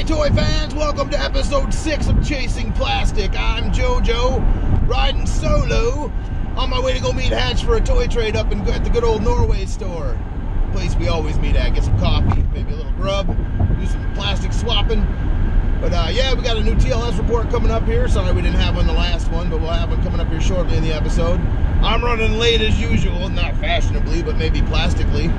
Hey toy fans, welcome to episode 6 of Chasing Plastic. I'm JoJo, riding solo on my way to go meet Hatch for a toy trade up at the good old Norway store. Place we always meet at, get some coffee, maybe a little grub, do some plastic swapping. But yeah, we got a new TLS report coming up here. Sorry we didn't have one the last one, but we'll have one coming up here shortly in the episode. I'm running late as usual, not fashionably, but maybe plastically.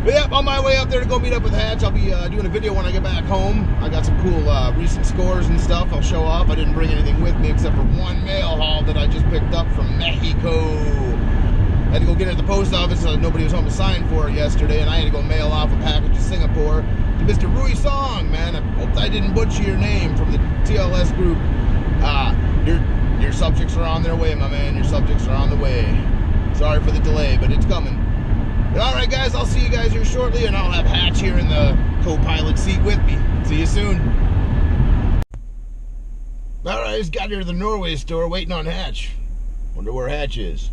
But yeah, on my way up there to go meet up with Hatch. I'll be doing a video when I get back home. I got some cool recent scores and stuff I'll show off. I didn't bring anything with me except for one mail haul that I just picked up from Mexico. I had to go get it at the post office. Nobody was home to sign for it yesterday, and I had to go mail off a package to Singapore to Mr. Rui Song, man. I hope I didn't butcher your name from the TLS group. Your subjects are on their way, my man. Your subjects are on the way. Sorry for the delay, but it's coming. But all right, guys, I'll see you guys here shortly, and I'll have Hatch here in the co-pilot seat with me. See you soon. All right, I just got here to the Norway store waiting on Hatch. Wonder where Hatch is.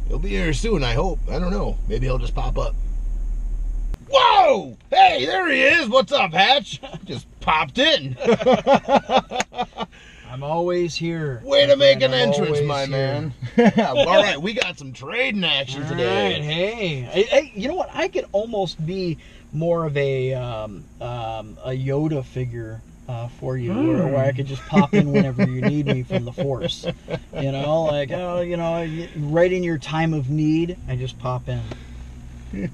He'll be here soon, I hope. I don't know. Maybe he'll just pop up. Whoa! Hey, there he is. What's up, Hatch? Just popped in. I'm always here. Way to make an entrance, my man. All right, we got some trading action today. Right, hey, you know what? I could almost be more of a Yoda figure for you, where I could just pop in whenever you need me from the Force. You know, like right in your time of need, I just pop in,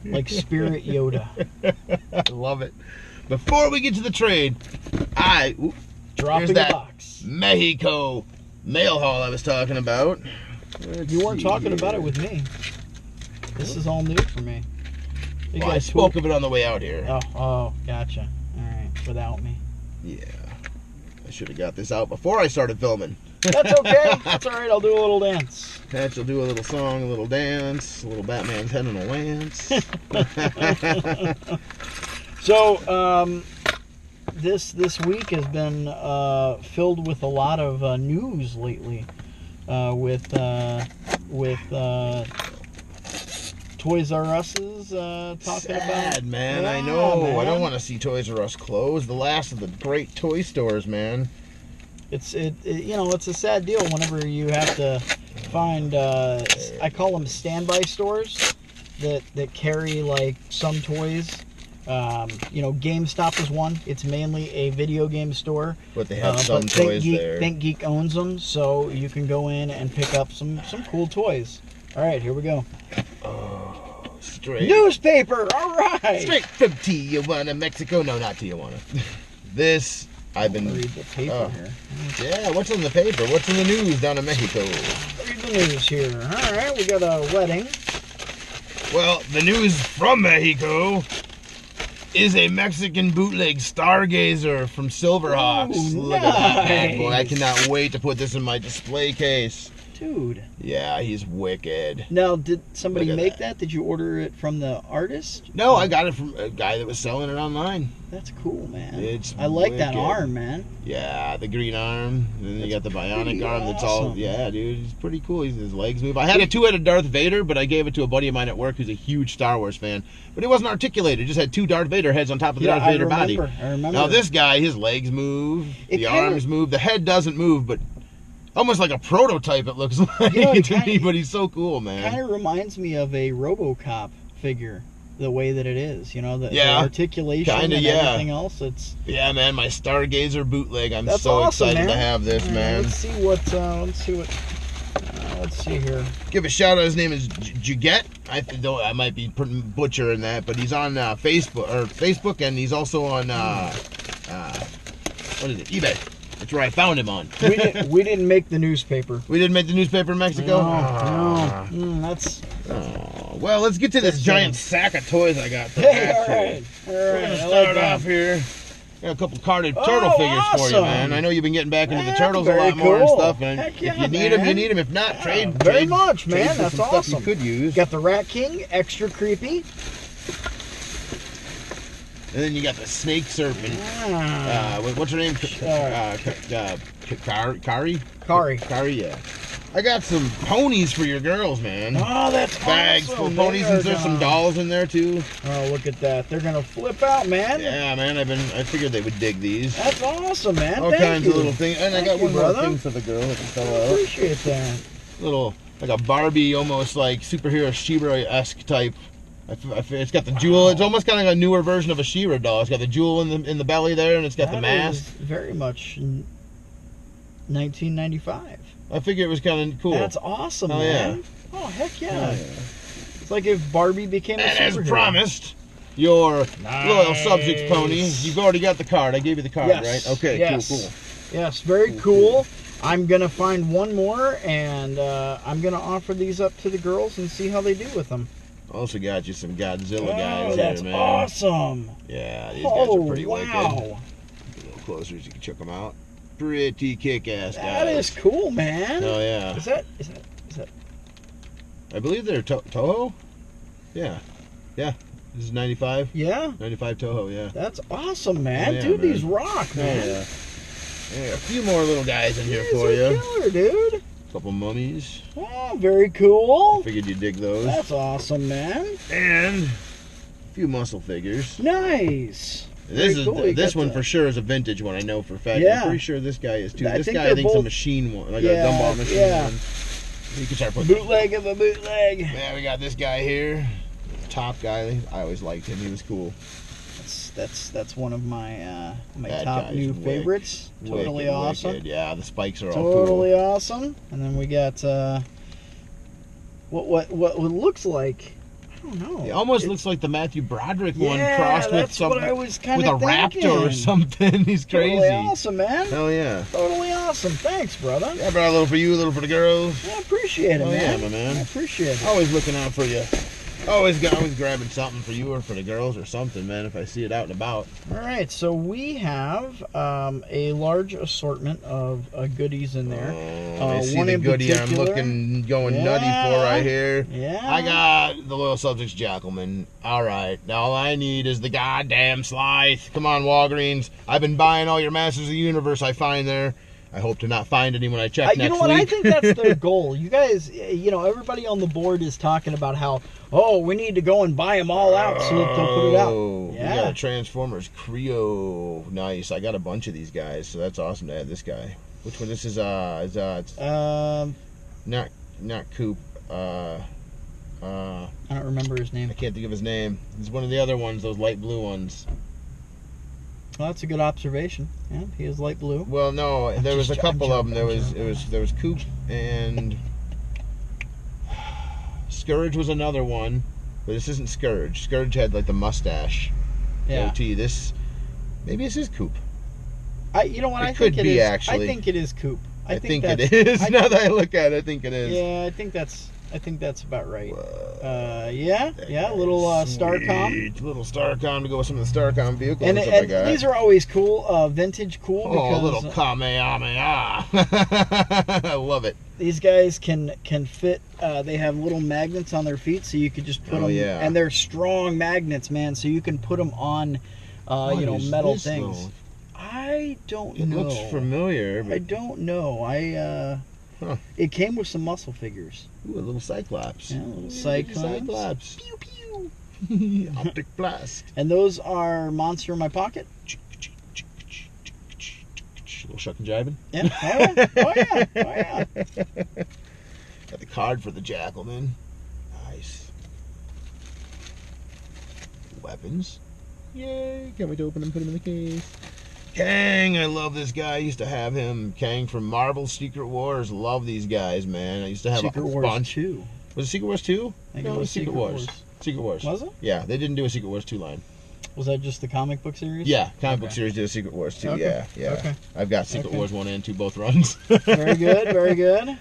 like Spirit Yoda. I love it. Before we get to the trade, dropping the box. Mexico mail haul I was talking about. You weren't talking about it with me. This is all new for me. Well, I spoke of it on the way out here. Oh, gotcha. All right, without me. Yeah, I should have got this out before I started filming. That's okay. That's all right. I'll do a little dance. Hatch will do a little song, a little dance, a little Batman's head on a lance. So, this week has been filled with a lot of news lately, with Toys R Us's talking about. Man, yeah, I know. man. I don't want to see Toys R Us close. The last of the great toy stores, man. It's a sad deal whenever you have to find I call them standby stores that carry like some toys. GameStop is one. It's mainly a video game store. But they have some toys there. ThinkGeek owns them, so you can go in and pick up some cool toys. All right, here we go. Oh, straight. Newspaper, all right. Straight from Tijuana, Mexico. No, not Tijuana. This, I've been... Read the paper here. Yeah, what's in the paper? What's in the news down in Mexico? Read the news here. All right, we got a wedding. Well, the news from Mexico is a Mexican bootleg Stargazer from Silverhawks. Ooh, Look at that bad nice. boy. I cannot wait to put this in my display case. Dude. Yeah, he's wicked. Now, did somebody Look at make that. that? Did you order it from the artist? No, I got it from a guy that was selling it online. That's cool, man. It's I like that wicked. arm, man. Yeah, the green arm. And then you got the bionic pretty arm that's all... awesome. Yeah, dude, he's pretty cool. His legs move. I had a two-headed Darth Vader, but I gave it to a buddy of mine at work who's a huge Star Wars fan. But it wasn't articulated. It just had two Darth Vader heads on top of the Darth Vader body. I remember. Now this guy, his legs move, the kinda- arms move, the head doesn't move, but almost like a prototype it looks like to me, but he's so cool, man. Kind of reminds me of a RoboCop figure, the way that it is, the Yeah, articulation kinda, and yeah. everything else. Yeah, man, my Stargazer bootleg. I'm That's so awesome, excited man. to have this, man. Let's see here. Give a shout out. His name is Juget. I might be butchering that, but he's on Facebook, and he's also on what is it? eBay. That's where I found him on. We didn't make the newspaper. We didn't make the newspaper in Mexico? No. That's... Oh, well, let's get to this giant sack of toys I got. Hey, all right. We're going to start off here. Got a couple carded turtle figures for you, man. I know you've been getting back into the turtles a lot more and stuff. And Heck yeah, if you need them, you need them. If not, trade. Very much, man. For That's some awesome. Stuff you could use. Got the Rat King, extra creepy. And then you got the snake serpent. What's her name? Kari? Kari. Kari, yeah. I got some ponies for your girls, man. Oh, that's bags awesome. full of ponies, and there's some dolls in there too. Oh, look at that! They're gonna flip out, man. Yeah, man. I figured they would dig these. That's awesome, man. All Thank kinds you. of little things, and Thank I got you, one brother. more thing for the girl. That can I fill out. appreciate that. Little, like a Barbie, almost like superhero She-Ra-esque type. It's got the jewel. It's almost kind of like a newer version of a She-Ra doll. It's got the jewel in the belly there, and it's got the That is mask. very much 1995. I figured it was kind of cool. That's awesome, Oh, man. yeah. Oh, heck yeah. Oh, yeah. It's like if Barbie became a And as superhero. promised, your loyal subjects pony. Nice. You've already got the card. I gave you the card, Yes. right? Okay, Yes. cool. Yes, very cool. I'm going to find one more, and I'm going to offer these up to the girls and see how they do with them. Also got you some Godzilla guys that's there, man. awesome. Yeah, these guys are pretty wicked. wow. Get a little closer so you can check them out. Pretty kick-ass guys. That is cool, man. Oh, yeah. Is that I believe they're Toho? Yeah. Yeah. This is 95? yeah? 95 Toho, yeah. That's awesome, man. Oh, yeah, Dude, man. these rock, Oh, man. yeah. Yeah, a few more little guys in here These for are you. killer, dude. Couple mummies. Oh, very cool. Figured you'd dig those. That's awesome, man. And a few muscle figures. Nice. This Very cool. You this got one the- for sure is a vintage one. I know for a fact. Yeah. I'm pretty sure this guy is too. I This think guy, they're I think, is a both- machine one, like Yeah, a gumball machine yeah. one. You can start putting. Bootleg of a bootleg. Yeah, we got this guy here, top guy. I always liked him. He was cool. That's one of my my That top guy's new wicked. favorites. Totally Wicked, awesome. wicked. Yeah, the spikes are all Totally cool. awesome. And then we got what looks like, I don't know. It almost It's- looks like the Matthew Broderick yeah, one crossed with that's what I something, was kind with a of raptor or something. He's crazy. Totally awesome, man. Hell yeah. Totally awesome. Thanks, brother. Yeah, I brought a little for you, a little for the girls. I appreciate it, Oh, man. yeah, my man. I appreciate it. Always looking out for you. Always grabbing something for you or for the girls or something, man, if I see it out and about. All right, so we have a large assortment of goodies in there. I see one the in goodie I'm particular. looking, going nutty for right here. Yeah. I got the Loyal Subjects Jackalman. All right, now all I need is the goddamn Slythe. Come on, Walgreens. I've been buying all your Masters of the Universe I find there. I hope to not find any when I check You next know what? week. I think that's their goal. You guys, everybody on the board is talking about how, we need to go and buy them all out so that they'll put it out. We got Yeah. a Transformers Creo. Nice. I got a bunch of these guys, so that's awesome to add this guy. Which one? This is it's not Coop. I don't remember his name. I can't think of his name. He's one of the other ones, those light blue ones. Well, that's a good observation. Yeah, he is light blue. Well, no, there was a couple of them. There was Coop and Scourge was another one, but this isn't Scourge. Scourge had like the mustache. Yeah. OT. Maybe this is Coop. You know what? It I could think it be, is. actually. I think it is Coop. I think that's- it is. I Now think- that I look at it, I think it is. Yeah, I think that's about right. Yeah, That yeah, guy little is Starcom. sweet. Little Starcom to go with some of the Starcom vehicles And, and stuff I got. these are always cool, vintage cool, Oh, because a little Kamehameha. I love it. these guys can fit. They have little magnets on their feet, so you could just put Oh, them. yeah. And they're strong magnets, man. So you can put them on, What is metal this, things. though? I don't It know. looks familiar. I But, don't know. Huh. It came with some muscle figures. Ooh, a little Cyclops. Yeah, a little Ooh, Cyclops. Pew, pew. Optic blast. And those are Monster in My Pocket. Little shuck and jiving. Yeah. Oh yeah. Oh yeah. Got the card for the Jackalman. Nice. Weapons. Yay. Can't wait to open them and put them in the case. Kang, I love this guy. I used to have him. Kang from Marvel's Secret Wars. Love these guys, man. I used to have Secret a Wars bunch. 2. Was it Secret Wars 2? I think No, it was Secret Wars. Secret Wars. Was it? Yeah, they didn't do a Secret Wars 2 line. Was that just the comic book series? Yeah, comic book Okay. series did a Secret Wars 2. Okay. Yeah. Okay. I've got Secret Okay. Wars 1 and 2 both runs. Very good. Very good.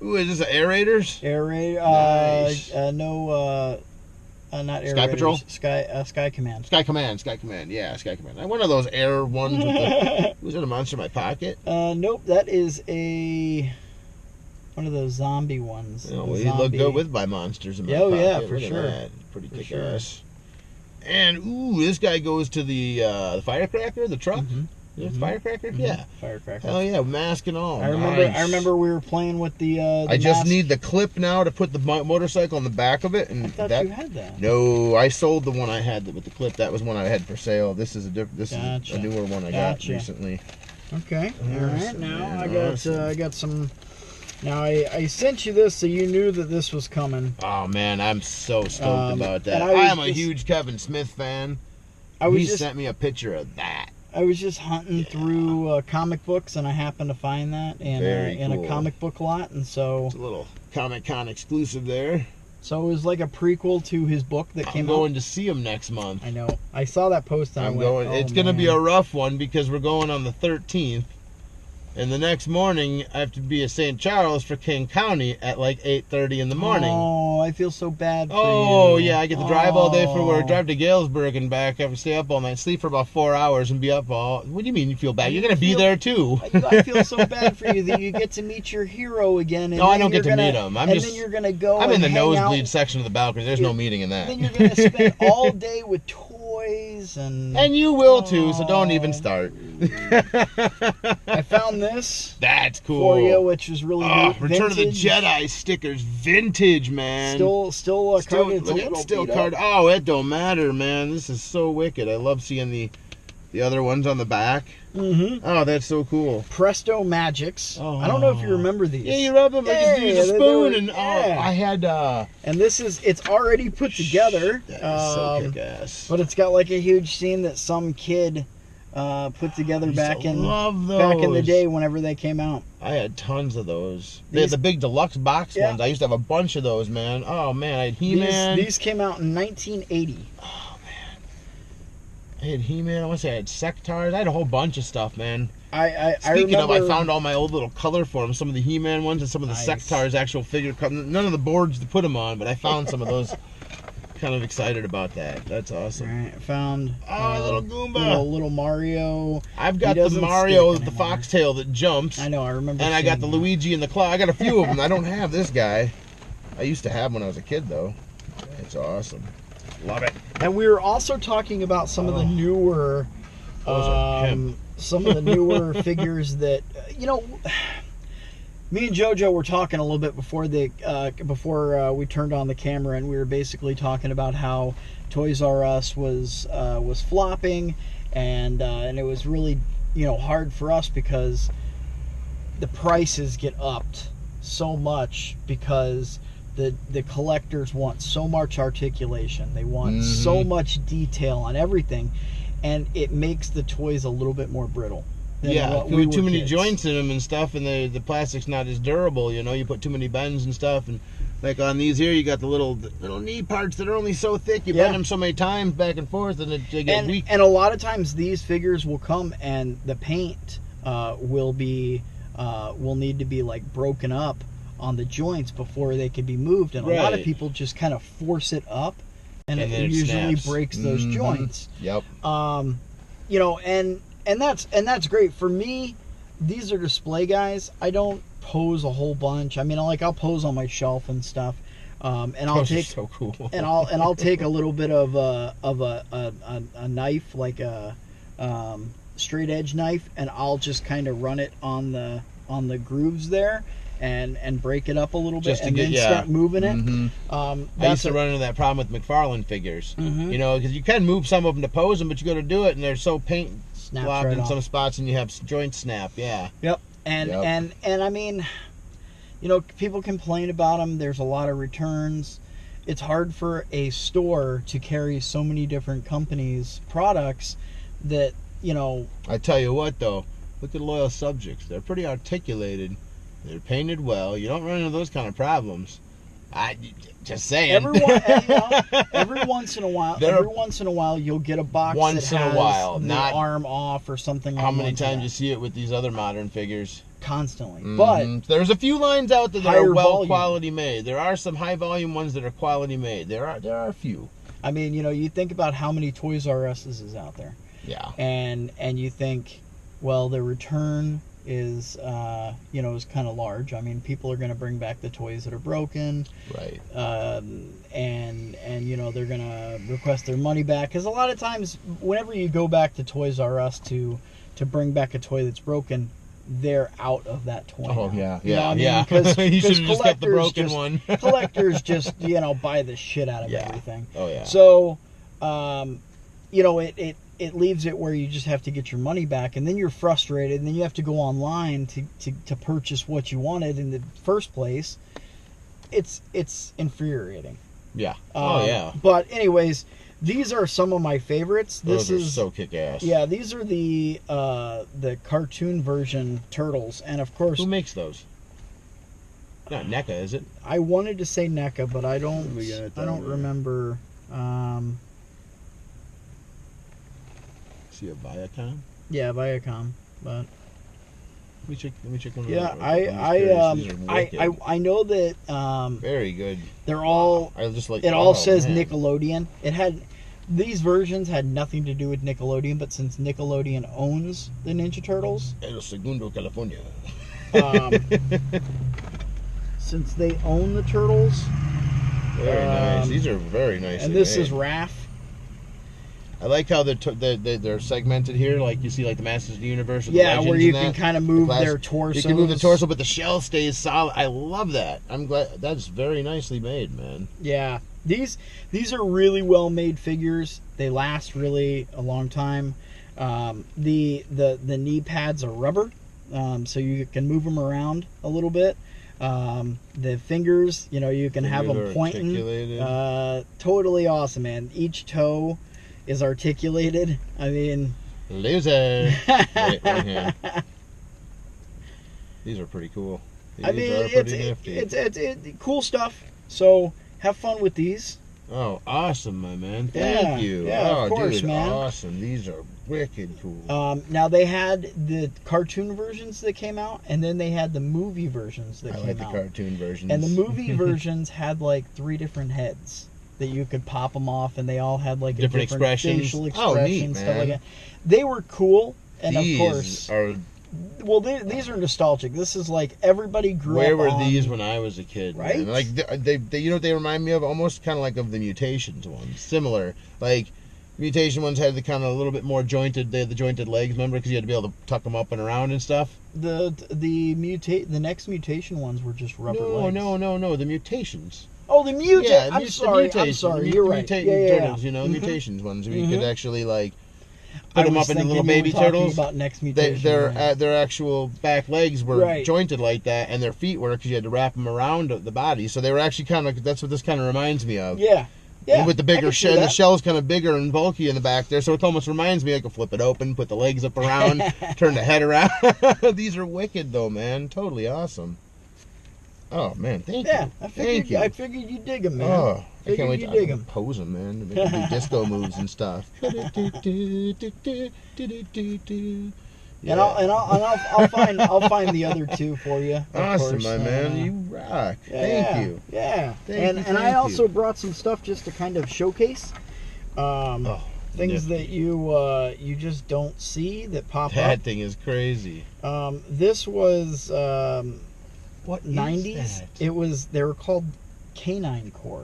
Ooh, is this the Air Raiders? Air Raid. Nice. No. Not Air Sky Raiders. Patrol? Sky Command. Sky Command. Yeah, Sky Command. One of those air ones with the... Was it a monster in my pocket? Nope. That is one of those zombie ones. Oh, well, The he looked zombie- good with my monsters in my Oh, pocket. yeah, for Look at sure. that. Pretty For kick-ass. And, ooh, this guy goes to the firecracker, the truck. Mhm. Firecracker? Yeah. Firecracker. Hell yeah, mask and all. I remember we were playing with the I just mask. need the clip now to put the motorcycle on the back of it. And I thought you had that. No, I sold the one I had with the clip. That was one I had for sale. This is is a newer one I got recently. Okay. All right. Now I got some. Now I sent you this so you knew that this was coming. Oh man, I'm so stoked about that. I am a huge Kevin Smith fan. He sent me a picture of that. I was just hunting through comic books, and I happened to find that in a comic book lot, and so it's a little Comic-Con exclusive there. So it was like a prequel to his book that came out. I'm going to see him next month. I know. I saw that post. And it's going to be a rough one because we're going on the 13th. And the next morning, I have to be at St. Charles for King County at like 8:30 in the morning. Oh, I feel so bad for you. Oh, yeah, I get to drive all day for work, drive to Galesburg and back, have to stay up all night, sleep for about 4 hours and be up all... What do you mean you feel bad? You're going to be there too. I feel so bad for you that you get to meet your hero again. And no, I don't get to meet him. Then you're going to go I'm in the nosebleed section of the balcony. There's no meeting in that. Then you're going to spend all day with toys and... And you will too, so don't even start. I found this. That's cool. For you, which is really neat. Return of the Jedi stickers, vintage, man. Still a card. It's a little card. Oh, it don't matter, man. This is so wicked. I love seeing the other ones on the back. Mm-hmm. Oh, that's so cool. Presto Magics. Oh. I don't know if you remember these. Yeah, you rub them like you use a spoon, I had. And it's already put together. That is so kick-ass. But it's got like a huge scene that some kid put together back in the day whenever they came out. I had tons of those. They had the big deluxe box ones. I used to have a bunch of those, man. Oh man, I had He-Man. These came out in 1980. Oh man, I had He-Man. I want to say I had Sectars. I had a whole bunch of stuff, man. I found all my old little color forms, some of the He-Man ones and some of the Sectars actual figure. None of the boards to put them on, but I found some of those. Kind of excited about that. That's awesome. All right, I found a little Goomba, little Mario. I've got the Mario with the foxtail that jumps. I know, I remember. And I got the Luigi and the claw. I got a few of them. I don't have this guy. I used to have when I was a kid, though. It's awesome. Love it. And we were also talking about some of the newer, figures that Me and JoJo were talking a little bit before we turned on the camera, and we were basically talking about how Toys R Us was flopping, and it was really hard for us because the prices get upped so much because the collectors want so much articulation, they want so much detail on everything, and it makes the toys a little bit more brittle. Yeah, with too many joints in them and stuff, and the plastic's not as durable. You put too many bends and stuff, and like on these here, you got the little knee parts that are only so thick. You bend them so many times back and forth, and they get weak. And a lot of times, these figures will come, and the paint will need to be like broken up on the joints before they can be moved. And a lot of people just kind of force it up, and it usually breaks those joints. Yep. And that's great. For me, these are display guys. I don't pose a whole bunch. I mean, I'll pose on my shelf and stuff. And I'll take so cool. and I'll take a little bit of a knife, like a straight edge knife, and I'll just kind of run it on the grooves there. And break it up a little bit, and then start moving it. I used to run into that problem with McFarlane figures. Because you can move some of them to pose them, but you go to do it, and they're so paint blocked in some spots, and you have joint snap. Yeah. Yep. And I mean, people complain about them. There's a lot of returns. It's hard for a store to carry so many different companies' products that I tell you what, though, look at Loyal Subjects. They're pretty articulated. They're painted well. You don't run into those kind of problems. I just saying. Every once in a while, you'll get a box that has the arm off or something. How many times you see it with these other modern figures? Constantly. But there's a few lines out there that are quality made. There are some high volume ones that are quality made. There are a few. I mean, you think about how many Toys R Us's is out there. Yeah. And you think, well, the return is kind of large. I mean, people are going to bring back the toys that are broken, right? And they're going to request their money back, because a lot of times whenever you go back to Toys R Us to to bring back a toy that's broken, they're out of that toy. Oh, now. yeah, You know what I mean? yeah. Because You should have just kept the collectors broken just- one. collectors just, buy the shit out of Yeah. everything. Oh, yeah. So, it leaves it where you just have to get your money back, and then you're frustrated, and then you have to go online to purchase what you wanted in the first place. It's infuriating. Yeah. Oh, yeah. But anyways, these are some of my favorites. Those are so kick-ass. Yeah, these are the cartoon version turtles, and of course, Who makes those? Not NECA, is it? I wanted to say NECA, but I don't. We got it I down don't there. remember. See a Viacom? Yeah, Viacom, but Let me check one of yeah, those. These are wicked. I know that Very good. they're all. I just like It all oh, says man. Nickelodeon. It had these versions had nothing to do with Nickelodeon, but since Nickelodeon owns the Ninja Turtles, El Segundo, California. since they own the Turtles, Very nice. These are very nice. and this is Raph. I like how they're segmented here. Like you see, like the Masters of the Universe. Or the Yeah, Legends where you and can that. kind of move The class- their torso. You can move the torso, but the shell stays solid. I love that. I'm glad that's very nicely made, man. Yeah, these are really well made figures. They last really a long time. The knee pads are rubber, so you can move them around a little bit. The fingers, you can have them Fingers are pointing. articulated. Totally awesome, man. Each toe is articulated. I mean, Loser. Right here. These are pretty cool. These I mean, are pretty nifty. it's cool stuff. So have fun with these. Oh, awesome, my man. Thank you. Yeah, oh, of course, dude, man. Awesome. These are wicked cool. Now they had the cartoon versions that came out, and then they had the movie versions that I came like the out. cartoon versions. And the movie versions had like 3 different heads that you could pop them off, and they all had like Different a different expressions. facial Oh, neat, expressions, stuff like man. that. They were cool, and these of course, are. well, these are nostalgic. This is like everybody grew Where up were on, these when I was a kid? Right? Man? Like they you know what they remind me of? Almost kind of like of the Mutations ones. Similar. Like Mutation ones had the kind of a little bit more jointed. They had the jointed legs, remember? Because you had to be able to tuck them up and around and stuff. The next Mutation ones were just rubber legs. No. The Mutations. Oh, the mutant. Yeah, I'm the sorry. Mutations. You're right. Mutating turtles, Mhm. Mutations ones. Where you could actually like I put them was up into little thinking you baby were talking turtles. About next Mutation. Their actual back legs were Right. jointed like that, and their feet were because you had to wrap them around the body. So they were actually kind of. That's what this kind of reminds me of. Yeah. Yeah. And with the I bigger can see shell, the that. shell's kind of bigger and bulky in the back there, so it almost reminds me. I could flip it open, put the legs up around, turn the head around. These are wicked, though, man. Totally awesome. Oh man, thank Yeah, you. I Thank you. figured you'd dig them, man. Oh, I Figured can't wait you to dig 'em. pose them, man. Make them do disco moves and stuff. And I'll find the other 2 for you. of Awesome, course. my man. You rock. Yeah, Thank you. Yeah. Thank you, And I thank also you. brought some stuff just to kind of showcase things nifty. that you just don't see that pop That up. thing is crazy. This was What 90s. They were called Canine Corps.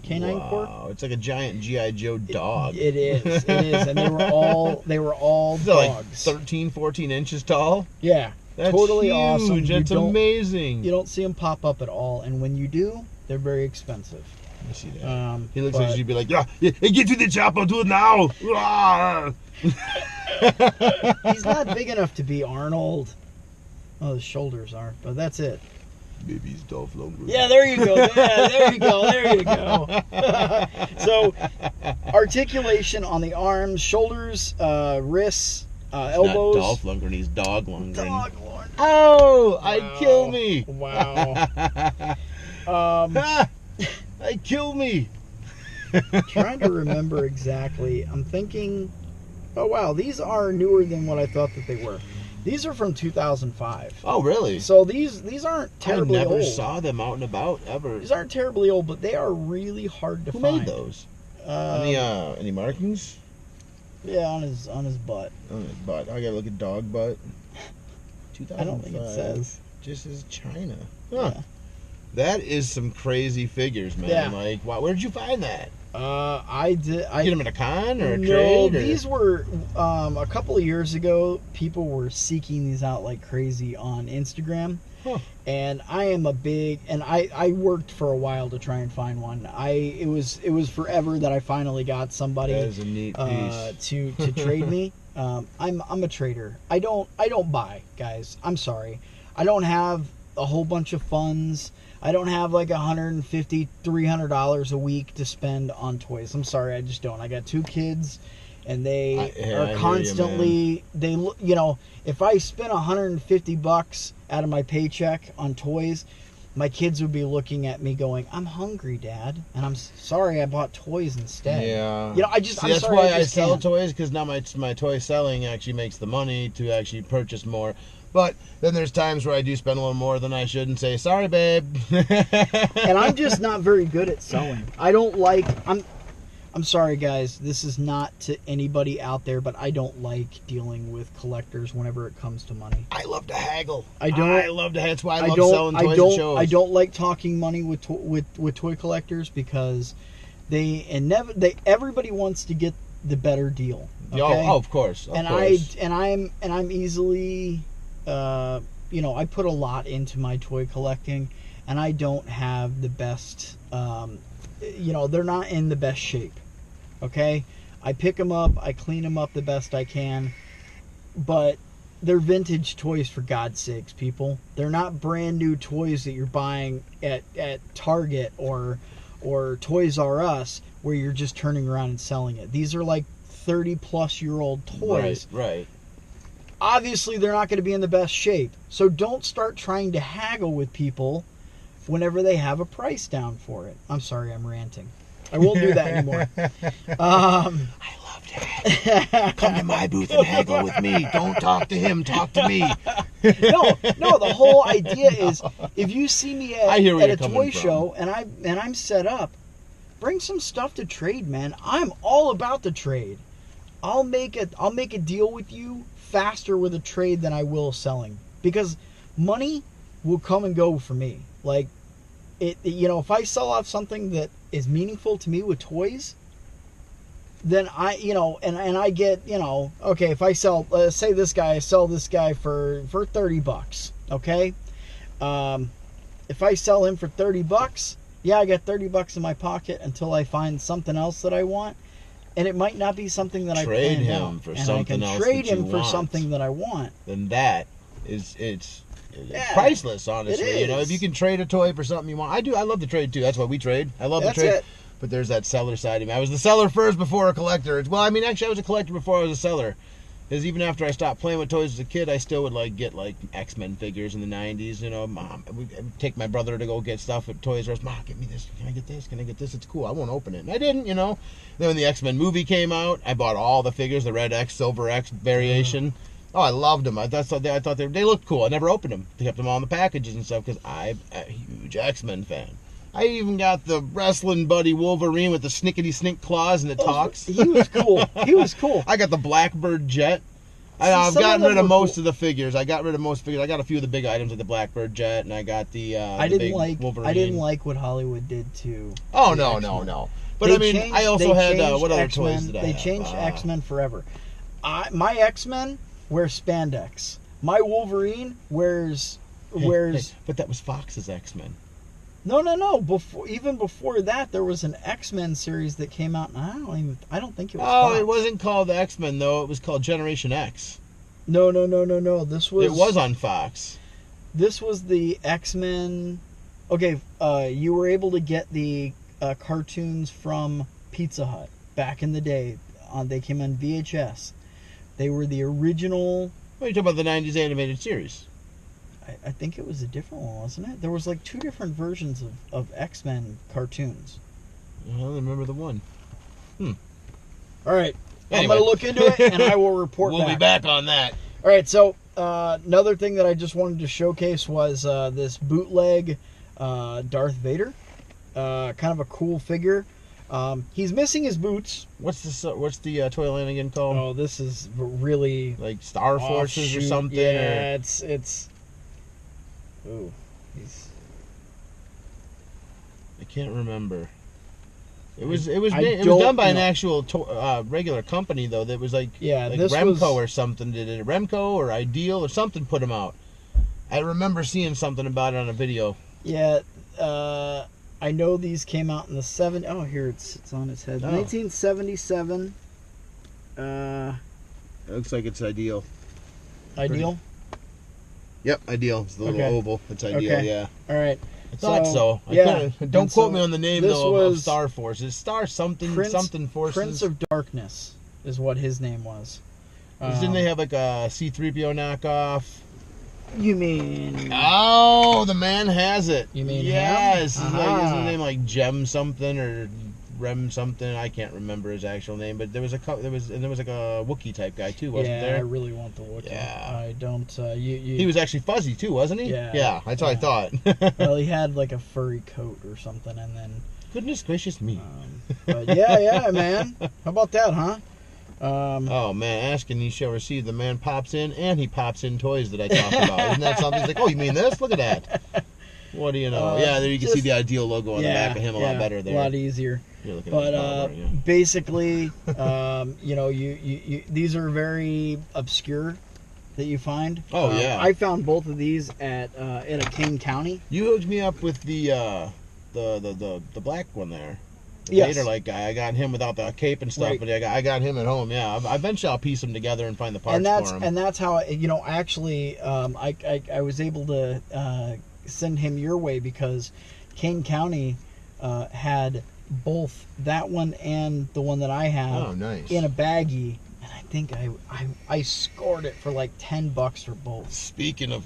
Canine Corps. Wow, it's like a giant GI Joe dog. It is, and they were all They're like dogs. 13, 14 inches tall. Yeah, That's totally huge. awesome. That's amazing. You don't see them pop up at all, and when you do, they're very expensive. Let me see that. He looks but- like you'd be like, yeah, get to the chopper, do it now. Ah. He's not big enough to be Arnold. Oh, the shoulders are, but that's it. Maybe he's Dolph Lundgren. Yeah, there you go. Yeah, there you go. There you go. So, articulation on the arms, shoulders, wrists, elbows. Not Dolph Lundgren, he's Dog Lundgren. Dog Lord. Oh, Wow. I'd kill me. Wow. I'd kill me. Trying to remember exactly. I'm thinking, oh wow, these are newer than what I thought that they were. These are from 2005. Oh, really? So these aren't terribly I never old. saw them out and about ever. These aren't terribly old, but they are really hard to Who find. made those? Uh, Any markings? Yeah, on his butt. On his butt. I gotta look at dog butt. 2005. I don't think it says. Just as China. Yeah. Huh. That is some crazy figures, man. Yeah. Like, wow, where did you find that? I did. Get them at a con or a no, trade? Or? These were a couple of years ago. People were seeking these out like crazy on Instagram, and I am a big. And I worked for a while to try and find one. It was forever that I finally got somebody. That is a neat piece. to trade me. I'm a trader. I don't buy, guys. I'm sorry. I don't have a whole bunch of funds. I don't have like $150, $300 a week to spend on toys. I'm sorry, I just don't. I got 2 kids, and they are constantly. If I spent $150 out of my paycheck on toys, my kids would be looking at me going, "I'm hungry, Dad," and I'm sorry I bought toys instead. Yeah. That's why I sell toys, because now my toy selling actually makes the money to actually purchase more. But then there's times where I do spend a little more than I should and say, sorry, babe. And I'm just not very good at selling. I'm sorry, guys. This is not to anybody out there, but I don't like dealing with collectors whenever it comes to money. I love to haggle. I love to. That's why I love selling toys at shows. I don't like talking money with toy collectors because everybody wants to get the better deal. Okay? Oh, of course. I'm easily. I put a lot into my toy collecting, and I don't have the best, they're not in the best shape, okay? I pick them up, I clean them up the best I can, but they're vintage toys, for God's sakes, people. They're not brand new toys that you're buying at Target or Toys R Us, where you're just turning around and selling it. These are like 30-plus-year-old toys. Right. Obviously, they're not going to be in the best shape. So don't start trying to haggle with people whenever they have a price down for it. I'm sorry, I'm ranting. I won't do that anymore. I love to haggle. Come to my booth and haggle with me. Don't talk to him. Talk to me. No. The whole idea is, if you see me at a toy show and I'm set up, bring some stuff to trade, man. I'm all about the trade. I'll make a deal with you faster with a trade than I will selling, because money will come and go for me. Like if I sell off something that is meaningful to me with toys, then I get, okay, if I sell, say I sell this guy for $30, okay? If I sell him for $30, yeah, I got $30 in my pocket until I find something else that I want. And it might not be something that I trade him for something else. Trade him for something that I want. Then that it's priceless, honestly. It is. If you can trade a toy for something you want, I love to trade too. That's why we trade. I love to trade. It. But there's that seller side of me. I was the seller first before a collector. Well, I was a collector before I was a seller. Because even after I stopped playing with toys as a kid, I still would get X-Men figures in the 90s. Mom, we'd take my brother to go get stuff at Toys R Us. Mom, get me this. Can I get this? Can I get this? It's cool. I won't open it. And I didn't, Then when the X-Men movie came out, I bought all the figures, the Red X, Silver X variation. Oh, I loved them. I thought they looked cool. I never opened them. They kept them all in the packages and stuff because I'm a huge X-Men fan. I even got the wrestling buddy Wolverine with the snickety-snink claws and it talks. He was cool. I got the Blackbird Jet. I've gotten rid of most of the figures. I got rid of most figures. I got a few of the big items like the Blackbird Jet, and I got the big Wolverine. I didn't like what Hollywood did to. Oh no. But I also had what other toys did I have? They changed X-Men forever. My X-Men wear spandex. My Wolverine wears. But that was Fox's X-Men. No. Even before that, there was an X-Men series that came out, and I don't think it was. Fox. It wasn't called X-Men though. It was called Generation X. No. It was on Fox. This was the X-Men. Okay, you were able to get the cartoons from Pizza Hut back in the day. They came on VHS. They were the original. What are you talking about? The '90s animated series. I think it was a different one, wasn't it? There was 2 different versions of X-Men cartoons. I don't remember the one. All right. Anyway. I'm going to look into it, and I will report back. We'll be back on that. All right, so another thing that I just wanted to showcase was this bootleg Darth Vader. Kind of a cool figure. He's missing his boots. What's the toy line again called? Oh, this is really... like Star Forces or something? Yeah, it's... Ooh, can't remember. It was I done by an know. actual regular company though. That was like this Remco was, or something. Did it Remco or Ideal or something put them out? I remember seeing something about it on a video. Yeah, I know these came out in the Oh, here it's on its head. Oh. 1977. It looks like it's Ideal. Ideal. Yep, Ideal. It's the little oval. It's Ideal. Okay. Yeah. All right. I thought so. Don't quote me on the name though of Star Force. It's Star something something Forces. Prince of Darkness is what his name was. Didn't they have like a C-3PO knockoff? You mean? Oh, the man has it. You mean yes? him? Isn't his name like Gem something or Rem something? I can't remember his actual name, but there was like a Wookiee type guy too, wasn't there? Yeah, I really want the Wookiee. Yeah. I don't. He was actually fuzzy too, wasn't he? Yeah. Yeah, that's what I thought. Well, he had like a furry coat or something, and then. Goodness gracious me. But yeah, man. How about that, huh? Oh man, ask and you shall receive. The man pops in and he pops in toys that I talked about. Isn't that something? He's like, oh, you mean this? Look at that. What do you know? Yeah, there you can see the Ideal logo on the back of him a lot better there. A lot easier. But basically, these are very obscure that you find. Oh yeah. I found both of these at in a Kane County. You hooked me up with the black one there. Yes. Gator-like guy. I got him without the cape and stuff, but I got him at home. Yeah, eventually I'll piece them together and find the parts for him. And that's how actually I was able to send him your way because Kane County had both that one and the one that I have in a baggie, and I think I scored it for like $10 for both. Speaking of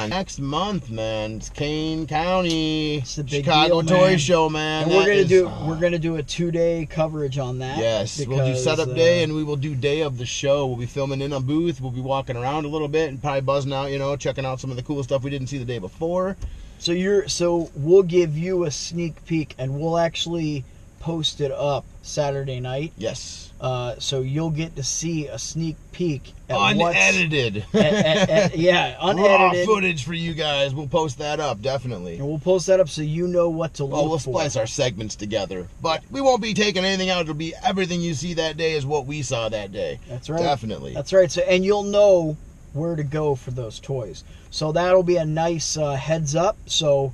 next month, man, it's Kane County. It's the big Chicago deal, Toy Show, man. And we're gonna do a 2-day coverage on that. Yes, we'll do setup day and we will do day of the show. We'll be filming in a booth. We'll be walking around a little bit and probably buzzing out, checking out some of the cool stuff we didn't see the day before. So we'll give you a sneak peek, and we'll actually post it up Saturday night. Yes. So you'll get to see a sneak peek at unedited. Unedited. Raw footage for you guys. We'll post that up, definitely. And we'll post that up so you know what to look for. We'll splice our segments together. But we won't be taking anything out. It'll be everything you see that day is what we saw that day. That's right. Definitely. That's right. So, and you'll know where to go for those toys. So that'll be a nice heads up. So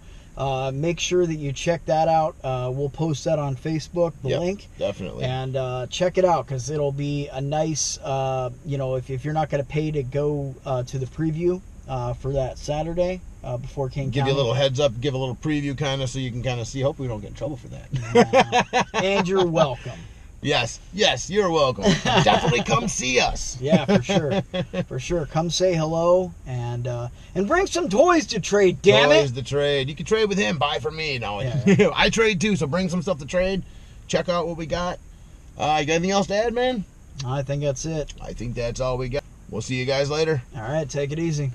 make sure that you check that out. We'll post that on Facebook, the link. Definitely. And check it out because it'll be a nice, if you're not going to pay to go to the preview for that Saturday before King Give County. you a little heads up, give a little preview kind of so you can kind of see. Hope we don't get in trouble for that. And you're welcome. Yes, you're welcome. Definitely come see us. Yeah, for sure. For sure. Come say hello and bring some toys to trade, damn it. Toys to trade. You can trade with him, buy from me. No, Yeah. I trade too, so bring some stuff to trade. Check out what we got. You got anything else to add, man? I think that's it. I think that's all we got. We'll see you guys later. All right, take it easy.